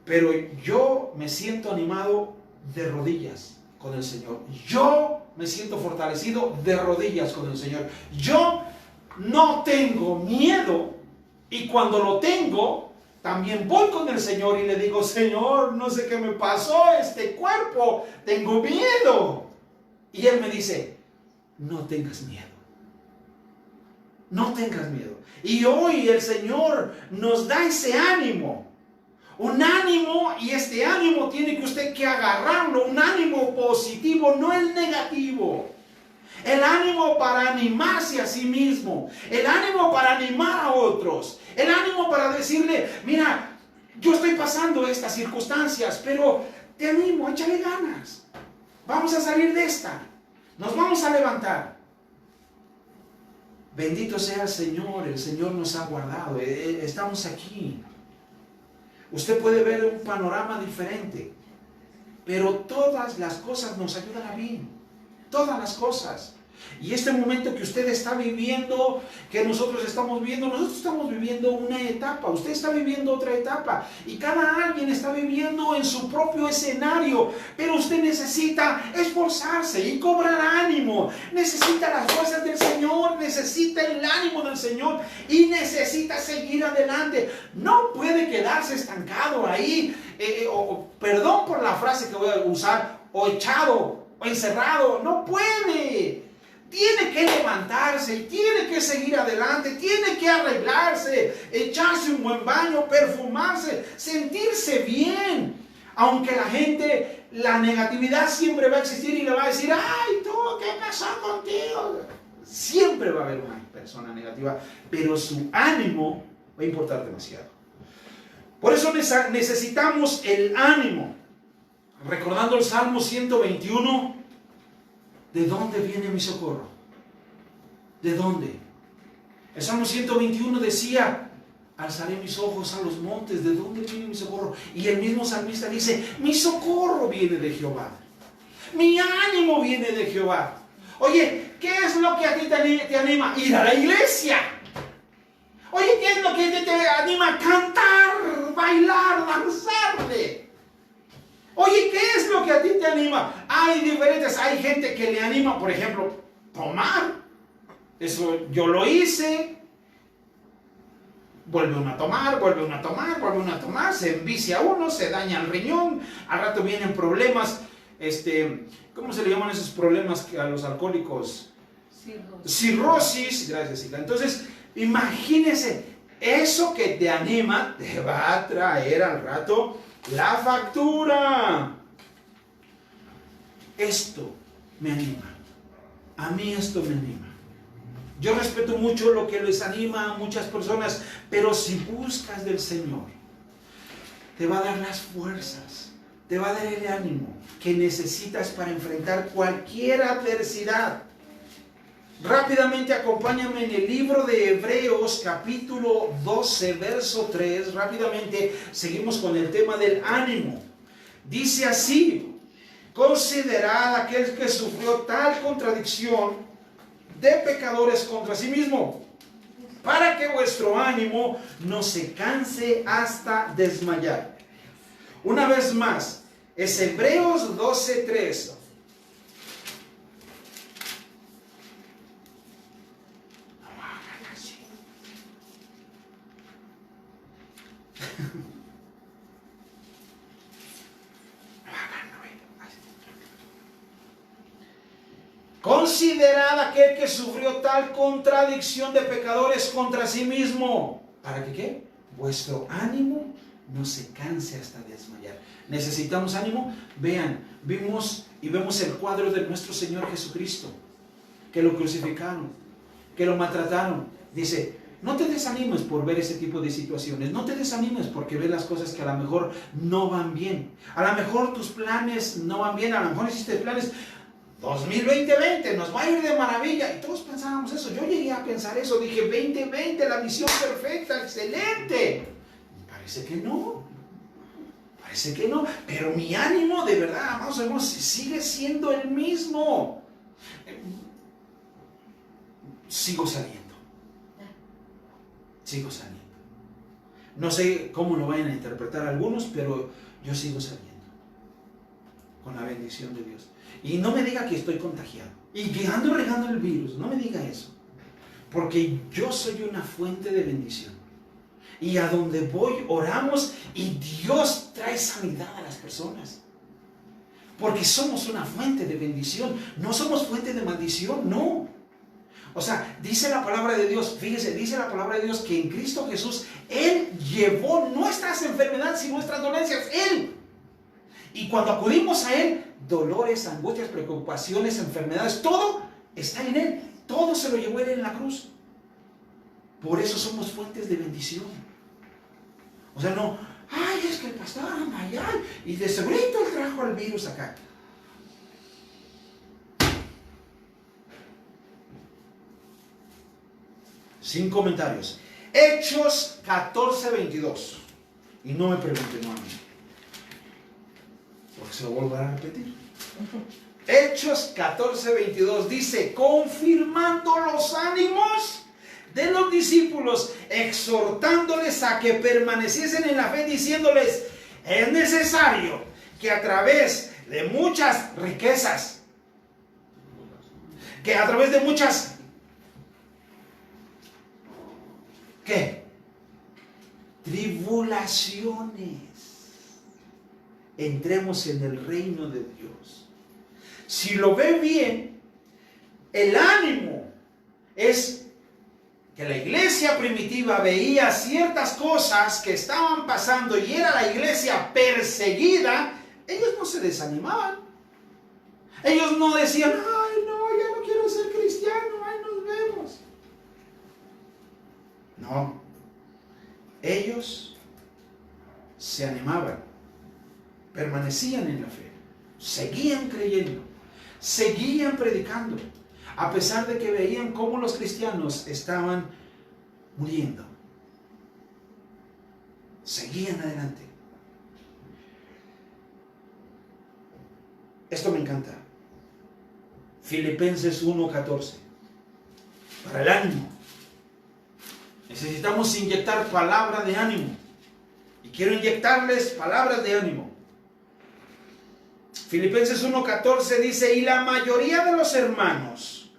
Pero yo me siento animado de rodillas con el Señor. Yo me siento fortalecido de rodillas con el Señor. Yo no tengo miedo y cuando lo tengo, también voy con el Señor y le digo, Señor, no sé qué me pasó este cuerpo, tengo miedo. Y Él me dice, no tengas miedo. No tengas miedo. Y hoy el Señor nos da ese ánimo. Un ánimo, y este ánimo tiene que usted que agarrarlo. Un ánimo positivo, no el negativo. El ánimo para animarse a sí mismo. El ánimo para animar a otros. El ánimo para decirle, mira, yo estoy pasando estas circunstancias, pero te animo, échale ganas. Vamos a salir de esta. Nos vamos a levantar. Bendito sea el Señor nos ha guardado, estamos aquí. Usted puede ver un panorama diferente, pero todas las cosas nos ayudan a bien, todas las cosas. Y este momento que usted está viviendo, que nosotros estamos viviendo una etapa, usted está viviendo otra etapa, y cada alguien está viviendo en su propio escenario, pero usted necesita esforzarse y cobrar ánimo, necesita las fuerzas del Señor, necesita el ánimo del Señor, y necesita seguir adelante. No puede quedarse estancado ahí, perdón por la frase que voy a usar, o echado, o encerrado, no puede. Tiene que levantarse y tiene que seguir adelante, tiene que arreglarse, echarse un buen baño, perfumarse, sentirse bien. Aunque la negatividad siempre va a existir y le va a decir, ay, tú, ¿qué pasó contigo? Siempre va a haber una persona negativa, pero su ánimo va a importar demasiado. Por eso necesitamos el ánimo. Recordando el Salmo 121, ¿de dónde viene mi socorro? ¿De dónde? El Salmo 121 decía, alzaré mis ojos a los montes, ¿de dónde viene mi socorro? Y el mismo salmista dice, mi socorro viene de Jehová. Mi ánimo viene de Jehová. Oye, ¿qué es lo que a ti te anima? Ir a la iglesia. Oye, ¿qué es lo que te anima? Cantar, bailar, danzarle. Oye, ¿qué es lo que a ti te anima? Hay gente que le anima, por ejemplo, tomar. Eso yo lo hice. Vuelve uno a tomar, se envicia uno, se daña el riñón, al rato vienen problemas, ¿cómo se le llaman esos problemas a los alcohólicos? Cirrosis, gracias, Hija. Entonces, imagínese, eso que te anima te va a traer al rato la factura. Esto me anima. A mí esto me anima. Yo respeto mucho lo que les anima a muchas personas, pero si buscas del Señor, te va a dar las fuerzas, te va a dar el ánimo que necesitas para enfrentar cualquier adversidad. Rápidamente acompáñame en el libro de Hebreos capítulo 12 verso 3. Rápidamente seguimos con el tema del ánimo. Dice así: considerad aquel que sufrió tal contradicción de pecadores contra sí mismo, para que vuestro ánimo no se canse hasta desmayar. Una vez más, es Hebreos 12, 3. Considerad aquel que sufrió tal contradicción de pecadores contra sí mismo, para que ¿qué? Vuestro ánimo no se canse hasta desmayar. ¿Necesitamos ánimo? Vean, vemos el cuadro de nuestro Señor Jesucristo, que lo crucificaron, que lo maltrataron. Dice, no te desanimes por ver ese tipo de situaciones, no te desanimes porque ves las cosas que a lo mejor no van bien. A lo mejor tus planes no van bien, a lo mejor hiciste planes 2020, nos va a ir de maravilla. Y todos pensábamos eso, yo llegué a pensar eso, dije 2020, la visión perfecta, excelente. Parece que no, pero mi ánimo de verdad, amados hermanos, sigue siendo el mismo. Sigo saliendo. No sé cómo lo vayan a interpretar algunos, pero yo sigo saliendo con la bendición de Dios. Y no me diga que estoy contagiado y que ando regando el virus, no me diga eso, porque yo soy una fuente de bendición, y a donde voy oramos y Dios trae sanidad a las personas, porque somos una fuente de bendición, no somos fuente de maldición, no. O sea, dice la palabra de Dios, fíjese, dice la palabra de Dios que en Cristo Jesús, Él llevó nuestras enfermedades y nuestras dolencias, Él. Y cuando acudimos a Él, dolores, angustias, preocupaciones, enfermedades, todo está en Él. Todo se lo llevó Él en la cruz. Por eso somos fuentes de bendición. O sea, no, ay, es que el pastor anda allá y de segurito él trajo el virus acá. Sin comentarios. Hechos 14:22. Y no me pregunten, no a mí, porque se lo volverá a repetir. Hechos 14:22 dice, confirmando los ánimos de los discípulos, exhortándoles a que permaneciesen en la fe, diciéndoles, es necesario que a través de muchas riquezas, que a través de muchas, ¿qué? Tribulaciones, entremos en el reino de Dios. Si lo ve bien, el ánimo es que la iglesia primitiva veía ciertas cosas que estaban pasando y era la iglesia perseguida. Ellos no se desanimaban. Ellos no decían, ay no, ya no quiero ser cristiano, ay nos vemos. No. Ellos se animaban, permanecían en la fe, seguían creyendo, seguían predicando, a pesar de que veían cómo los cristianos estaban muriendo. Seguían adelante. Esto me encanta. Filipenses 1:14. Para el ánimo. Necesitamos inyectar palabra de ánimo. Y quiero inyectarles palabras de ánimo. Filipenses 1:14 dice, y la mayoría de los hermanos,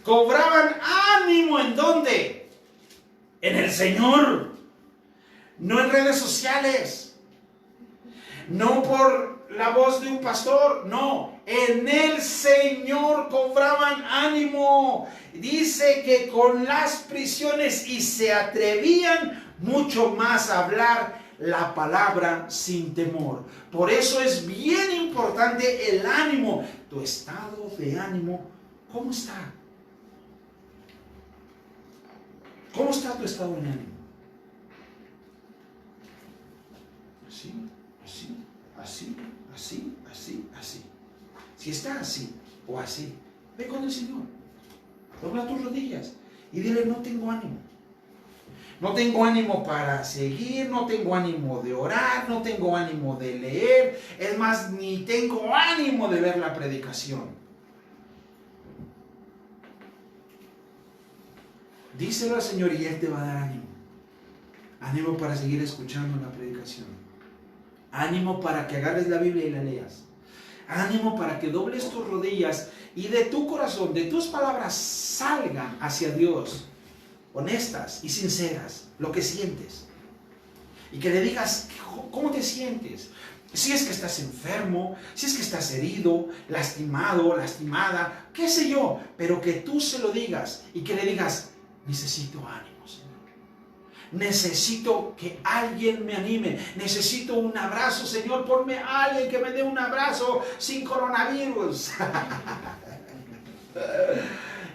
cobraban ánimo. ¿En dónde? En el Señor. No en redes sociales. No por la voz de un pastor. No, en el Señor cobraban ánimo. Dice que con las prisiones y se atrevían mucho más a hablar la palabra sin temor. Por eso es bien importante el ánimo. Tu estado de ánimo, ¿cómo está? ¿Cómo está tu estado de ánimo? Así, así, así, así, así, así. Si está así o así, ve con el Señor. Dobla tus rodillas y dile, no tengo ánimo. No tengo ánimo para seguir, no tengo ánimo de orar, no tengo ánimo de leer. Es más, ni tengo ánimo de ver la predicación. Díselo al Señor y Él te va a dar ánimo. Ánimo para seguir escuchando la predicación. Ánimo para que agarres la Biblia y la leas. Ánimo para que dobles tus rodillas y de tu corazón, de tus palabras salgan hacia Dios. Honestas y sinceras, lo que sientes. Y que le digas, ¿cómo te sientes? Si es que estás enfermo, si es que estás herido, lastimado, lastimada, qué sé yo, pero que tú se lo digas y que le digas, necesito ánimo, Señor. Necesito que alguien me anime, necesito un abrazo, Señor, ponme a alguien que me dé un abrazo sin coronavirus.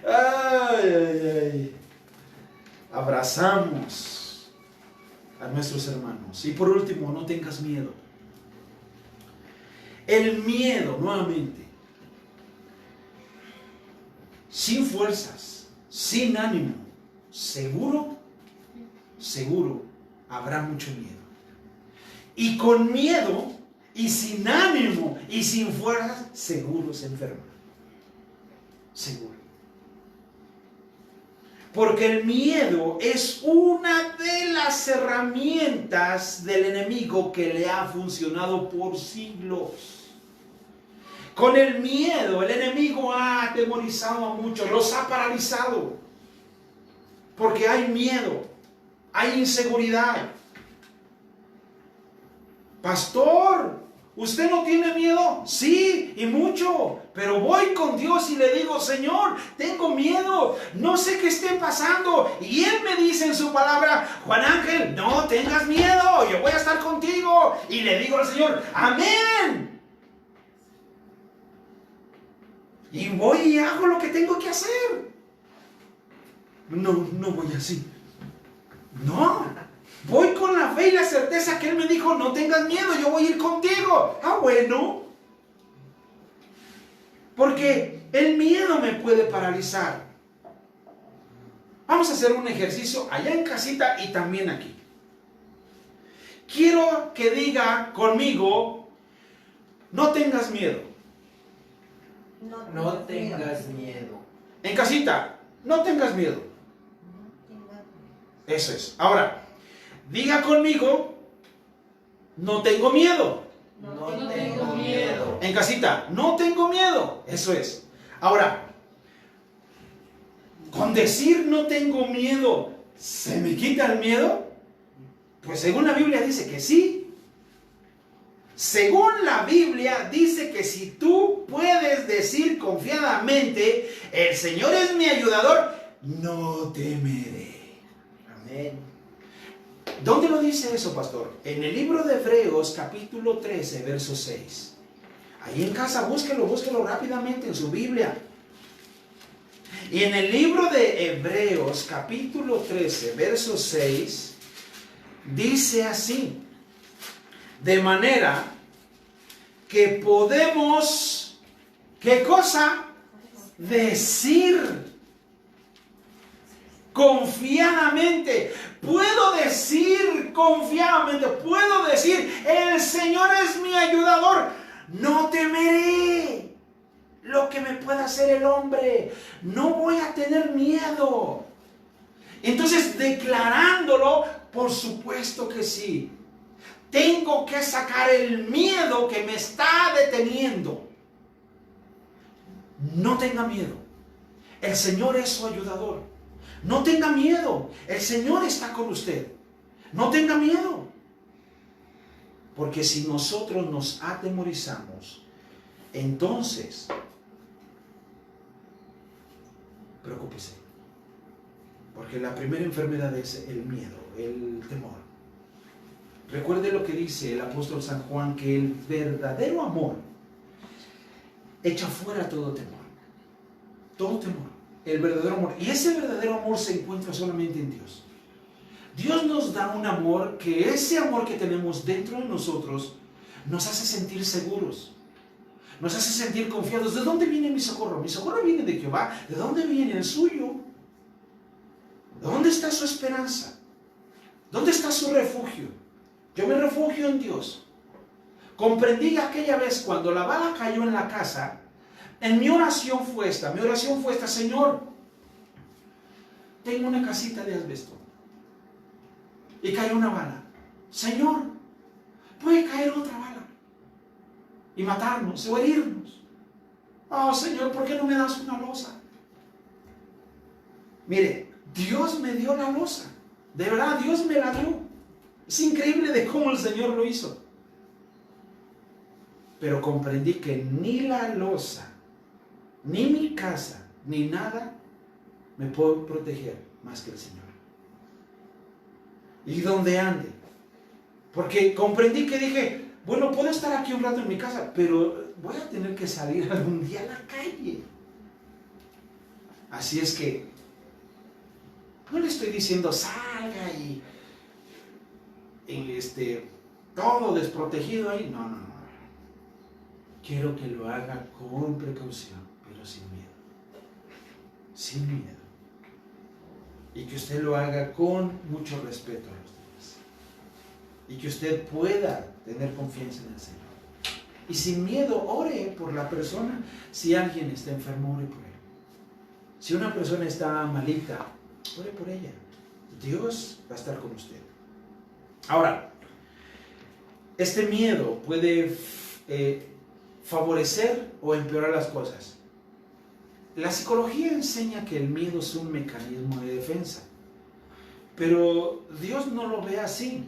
Ay, ay, ay. Abrazamos a nuestros hermanos. Y por último, no tengas miedo. El miedo, nuevamente, sin fuerzas, sin ánimo, seguro habrá mucho miedo. Y con miedo y sin ánimo y sin fuerzas, seguro se enferma. Seguro. Porque el miedo es una de las herramientas del enemigo que le ha funcionado por siglos. Con el miedo, el enemigo ha atemorizado a muchos, los ha paralizado. Porque hay miedo, hay inseguridad. Pastor, ¿Usted no tiene miedo? Sí, y mucho. Pero voy con Dios y le digo, Señor, tengo miedo. No sé qué esté pasando. Y Él me dice en su palabra, Juan Ángel, no tengas miedo. Yo voy a estar contigo. Y le digo al Señor, amén. Y voy y hago lo que tengo que hacer. No voy así. No. Voy con la fe y la certeza que Él me dijo, no tengas miedo, yo voy a ir contigo. Ah, bueno. Porque el miedo me puede paralizar. Vamos a hacer un ejercicio allá en casita y también aquí. Quiero que diga conmigo, no tengas miedo. No tengas miedo. En casita, no tengas miedo. Eso es. Ahora, diga conmigo, no tengo miedo. No tengo miedo. En casita, no tengo miedo. Eso es. Ahora, con decir no tengo miedo, ¿se me quita el miedo? Pues según la Biblia dice que sí. Según la Biblia dice que si tú puedes decir confiadamente, el Señor es mi ayudador, no temeré. Amén. ¿Dónde lo dice eso, pastor? En el libro de Hebreos, capítulo 13, verso 6. Ahí en casa, búsquelo rápidamente en su Biblia. Y en el libro de Hebreos, capítulo 13, verso 6, dice así: de manera que podemos, ¿qué cosa? Decir confiadamente. Puedo decir confiadamente, puedo decir, el Señor es mi ayudador, no temeré lo que me pueda hacer el hombre, no voy a tener miedo. Entonces, declarándolo, por supuesto que sí. Tengo que sacar el miedo que me está deteniendo. No tenga miedo. El Señor es su ayudador. No tenga miedo. El Señor está con usted. No tenga miedo. Porque si nosotros nos atemorizamos, entonces, preocúpese. Porque la primera enfermedad es el miedo, el temor. Recuerde lo que dice el apóstol San Juan, que el verdadero amor echa fuera todo temor. Todo temor. El verdadero amor. Y ese verdadero amor se encuentra solamente en Dios. Dios nos da un amor que ese amor que tenemos dentro de nosotros nos hace sentir seguros. Nos hace sentir confiados. ¿De dónde viene mi socorro? Mi socorro viene de Jehová. ¿De dónde viene el suyo? ¿Dónde está su esperanza? ¿Dónde está su refugio? Yo me refugio en Dios. Comprendí aquella vez cuando la bala cayó en la casa. En mi oración fue esta. Señor, tengo una casita de asbesto y cayó una bala. Señor, puede caer otra bala y matarnos o herirnos. Oh, Señor, ¿por qué no me das una losa? Mire, Dios me dio la losa. De verdad, Dios me la dio. Es increíble de cómo el Señor lo hizo. Pero comprendí que ni la losa, ni mi casa, ni nada me puede proteger más que el Señor. Y donde ande. Porque comprendí que dije, bueno, puedo estar aquí un rato en mi casa, pero voy a tener que salir algún día a la calle. Así es que no le estoy diciendo salga y todo desprotegido ahí. No. Quiero que lo haga con precaución, pero sin miedo. Sin miedo. Y que usted lo haga con mucho respeto a los demás. Y que usted pueda tener confianza en el Señor. Y sin miedo, ore por la persona. Si alguien está enfermo, ore por él. Si una persona está malita, ore por ella. Dios va a estar con usted. Ahora, este miedo puede favorecer o empeorar las cosas. La psicología enseña que el miedo es un mecanismo de defensa, pero Dios no lo ve así.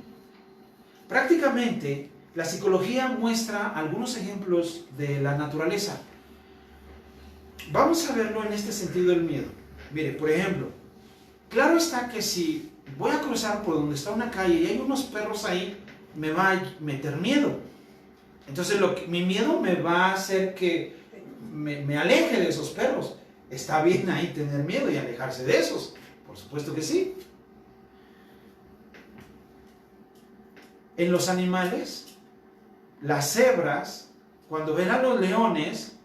Prácticamente La psicología muestra algunos ejemplos de la naturaleza. Vamos a verlo en este sentido del miedo. Mire, por ejemplo, claro está que si voy a cruzar por donde está una calle y hay unos perros ahí, me va a meter miedo. Entonces mi miedo me va a hacer que me aleje de esos perros. Está bien ahí tener miedo y alejarse de esos. Por supuesto que sí. En los animales, las cebras, cuando ven a los leones,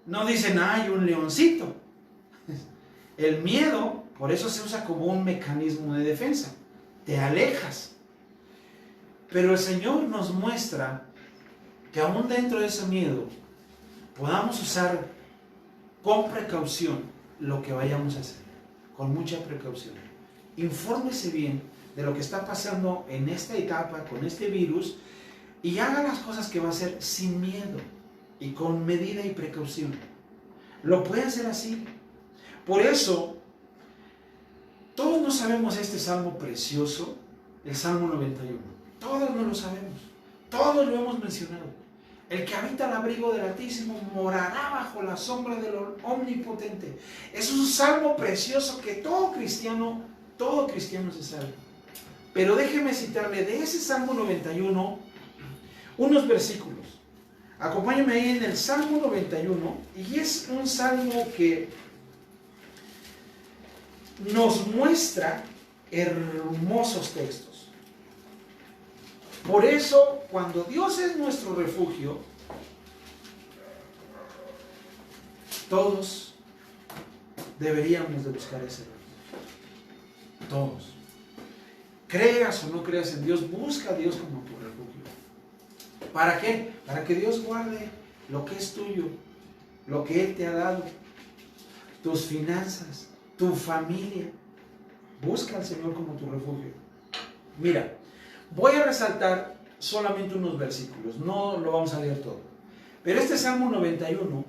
no dicen, ¡ay, un leoncito! El miedo, por eso se usa como un mecanismo de defensa. Te alejas. Pero el Señor nos muestra que aún dentro de ese miedo podamos usar con precaución lo que vayamos a hacer. Con mucha precaución. Infórmese bien de lo que está pasando en esta etapa con este virus y haga las cosas que va a hacer sin miedo y con medida y precaución. Lo puede hacer así. Por eso, todos no sabemos este salmo precioso, el Salmo 91. Todos no lo sabemos. Todos lo hemos mencionado. El que habita al abrigo del Altísimo morará bajo la sombra del Omnipotente. Es un salmo precioso que todo cristiano se sabe. Pero déjeme citarle de ese Salmo 91 unos versículos. Acompáñame ahí en el Salmo 91, y es un salmo que nos muestra hermosos textos. Por eso, cuando Dios es nuestro refugio, todos deberíamos de buscar ese refugio. Todos. Creas o no creas en Dios, busca a Dios como tu refugio. ¿Para qué? Para que Dios guarde lo que es tuyo, lo que Él te ha dado, tus finanzas, tu familia. Busca al Señor como tu refugio. Mira, voy a resaltar solamente unos versículos, no lo vamos a leer todo. Pero este Salmo 91,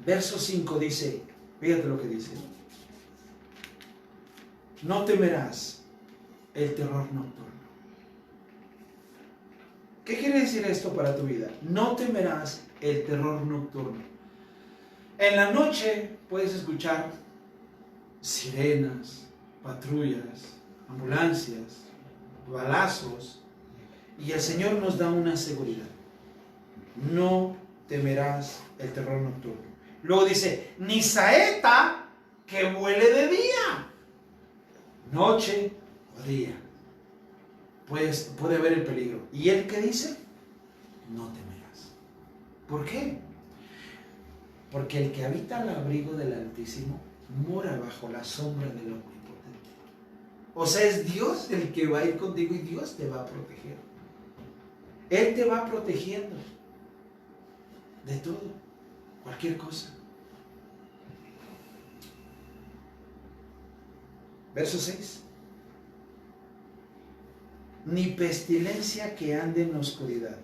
verso 5 dice, fíjate lo que dice: no temerás el terror nocturno. ¿Qué quiere decir esto para tu vida? No temerás el terror nocturno. En la noche puedes escuchar sirenas, patrullas, ambulancias, balazos, y el Señor nos da una seguridad. No temerás el terror nocturno. Luego dice, ni saeta que vuele de día, noche o día. Pues puede haber el peligro. ¿Y Él qué dice? No temerás. ¿Por qué? Porque el que habita al abrigo del Altísimo mora bajo la sombra del Omnipotente. O sea, es Dios el que va a ir contigo y Dios te va a proteger. Él te va protegiendo de todo, cualquier cosa. Verso 6. Ni pestilencia que ande en la oscuridad.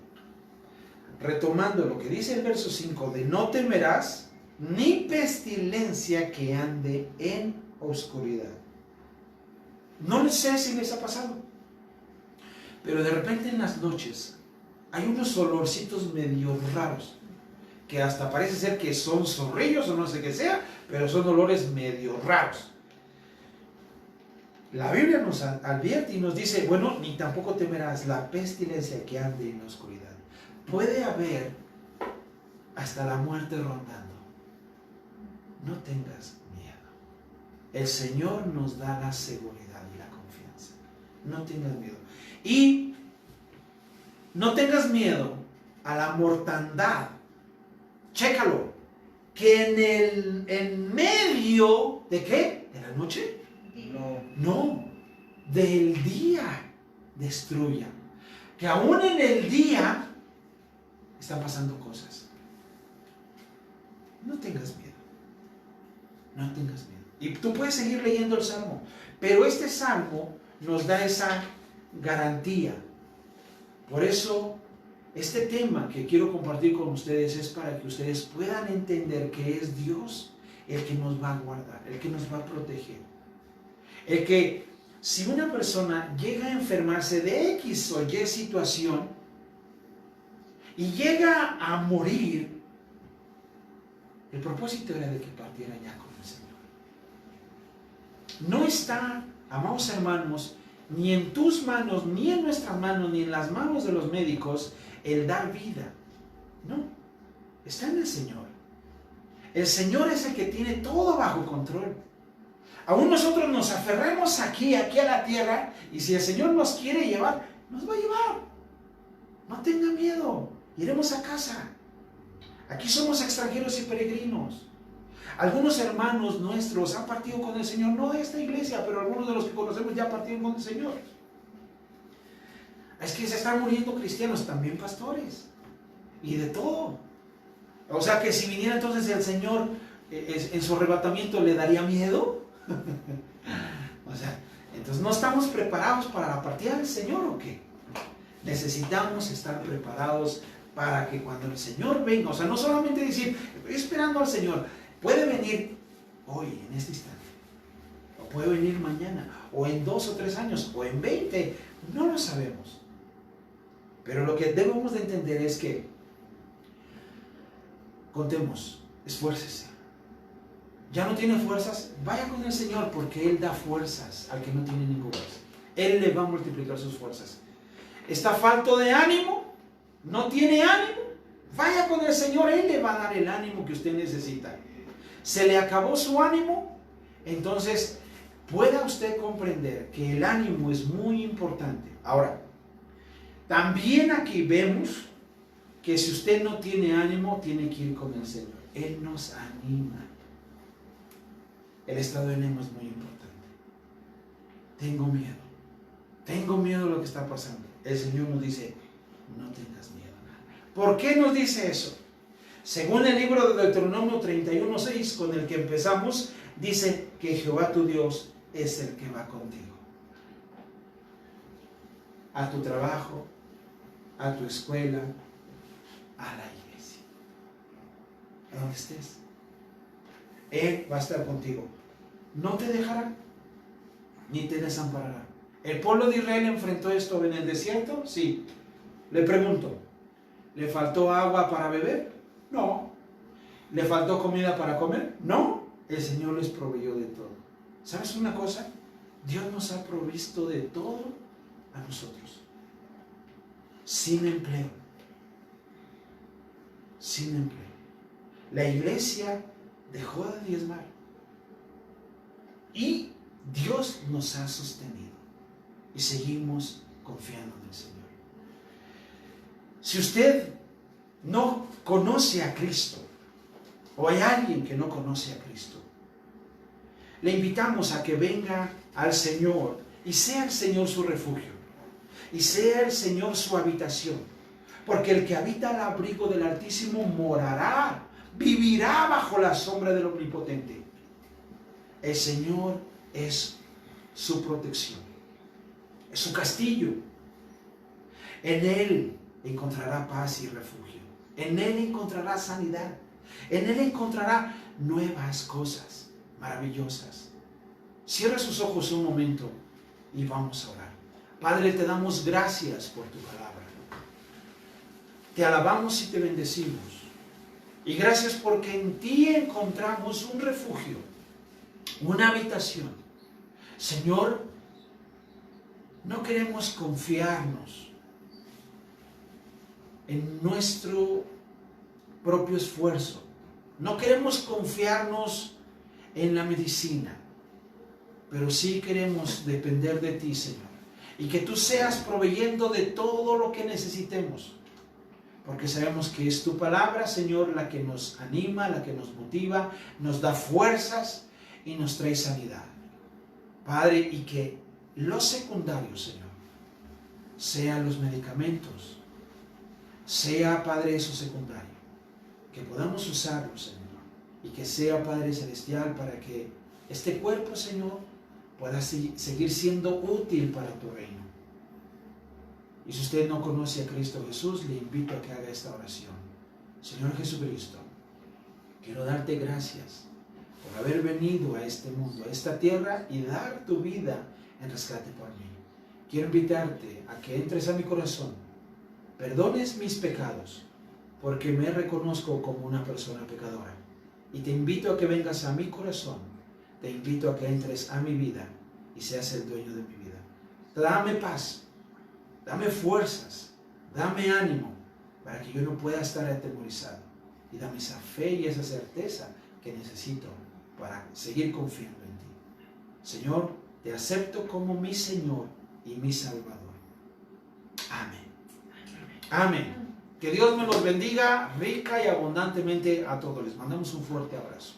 Retomando lo que dice el verso 5 de no temerás, ni pestilencia que ande en oscuridad. No sé si les ha pasado, pero de repente en las noches hay unos olorcitos medio raros, que hasta parece ser que son zorrillos o no sé qué sea, pero son olores medio raros. La Biblia nos advierte y nos dice, bueno, ni tampoco temerás la pestilencia que ande en la oscuridad. Puede haber hasta la muerte rondando. No tengas miedo. El Señor nos da la seguridad y la confianza. No tengas miedo. Y no tengas miedo a la mortandad. Chécalo. Que en medio ¿de qué? ¿De la noche? No, del día destruya. Que aún en el día están pasando cosas. No tengas miedo. No tengas miedo. Y tú puedes seguir leyendo el Salmo, pero este Salmo nos da esa garantía. Por eso, este tema que quiero compartir con ustedes es para que ustedes puedan entender que es Dios el que nos va a guardar, el que nos va a proteger. El que si una persona llega a enfermarse de X o Y situación, y llega a morir, el propósito era de que partiera ya con el Señor. No está, amados hermanos, ni en tus manos, ni en nuestras manos, ni en las manos de los médicos, el dar vida. No, está en el Señor. El Señor es el que tiene todo bajo control. Aún nosotros nos aferremos aquí a la tierra, y si el Señor nos quiere llevar, nos va a llevar. No tenga miedo, iremos a casa. Aquí somos extranjeros y peregrinos. Algunos hermanos nuestros han partido con el Señor, no de esta iglesia, pero algunos de los que conocemos ya partieron con el Señor. Es que se están muriendo cristianos, también pastores, y de todo. O sea que si viniera entonces el Señor en su arrebatamiento, ¿le daría miedo? O sea, entonces ¿no estamos preparados para la partida del Señor o qué? Necesitamos estar preparados para que cuando el Señor venga, o sea, no solamente decir, estoy esperando al Señor, puede venir hoy, en este instante, o puede venir mañana, o en 2 o 3 años, o en 20, no lo sabemos. Pero lo que debemos de entender es que contemos, esfuércese. Ya no tiene fuerzas, vaya con el Señor, porque Él da fuerzas al que no tiene ninguna. Él le va a multiplicar sus fuerzas. Está falto de ánimo, no tiene ánimo, vaya con el Señor, Él le va a dar el ánimo que usted necesita. Se le acabó su ánimo, entonces pueda usted comprender que el ánimo es muy importante. Ahora, también aquí vemos que si usted no tiene ánimo, tiene que ir con el Señor. Él nos anima. El estado de ánimo es muy importante. Tengo miedo de lo que está pasando. El Señor nos dice, no tengas miedo. ¿Por qué nos dice eso? Según el libro de Deuteronomio 31:6, con el que empezamos, dice que Jehová tu Dios es el que va contigo. A tu trabajo, a tu escuela, a la iglesia. A donde estés. Él va a estar contigo. No te dejará, ni te desamparará. ¿El pueblo de Israel enfrentó esto en el desierto? Sí. Le pregunto, ¿le faltó agua para beber? No. ¿Le faltó comida para comer? No. El Señor les proveyó de todo. ¿Sabes una cosa? Dios nos ha provisto de todo a nosotros. Sin empleo. Sin empleo. La iglesia dejó de diezmar. Y Dios nos ha sostenido. Y seguimos confiando en el Señor. Si usted no conoce a Cristo, o hay alguien que no conoce a Cristo, le invitamos a que venga al Señor y sea el Señor su refugio, y sea el Señor su habitación, porque el que habita al abrigo del Altísimo morará, vivirá bajo la sombra del Omnipotente. El Señor es su protección, es su castillo. En Él encontrará paz y refugio, en Él encontrará sanidad, en Él encontrará nuevas cosas maravillosas. Cierra sus ojos un momento y vamos a orar. Padre, te damos gracias por tu palabra. Te alabamos y te bendecimos. Y gracias porque en ti encontramos un refugio, una habitación. Señor, no queremos confiarnos en nuestro propio esfuerzo. No queremos confiarnos en la medicina, pero sí queremos depender de ti, Señor. Y que tú seas proveyendo de todo lo que necesitemos. Porque sabemos que es tu palabra, Señor, la que nos anima, la que nos motiva, nos da fuerzas y nos trae sanidad. Padre, y que lo secundario, Señor, sea los medicamentos, sea, Padre, eso secundario, que podamos usarlo, Señor, y que sea, Padre Celestial, para que este cuerpo, Señor, pueda seguir siendo útil para tu reino. Y si usted no conoce a Cristo Jesús, le invito a que haga esta oración. Señor Jesucristo, quiero darte gracias por haber venido a este mundo, a esta tierra, y dar tu vida en rescate por mí. Quiero invitarte a que entres a mi corazón perdones mis pecados, porque me reconozco como una persona pecadora. Y te invito a que vengas a mi corazón, te invito a que entres a mi vida y seas el dueño de mi vida. Dame paz, dame fuerzas, dame ánimo, para que yo no pueda estar atemorizado. Y dame esa fe y esa certeza que necesito para seguir confiando en ti. Señor, te acepto como mi Señor y mi Salvador. Amén. Amén. Que Dios me los bendiga rica y abundantemente a todos. Les mandamos un fuerte abrazo.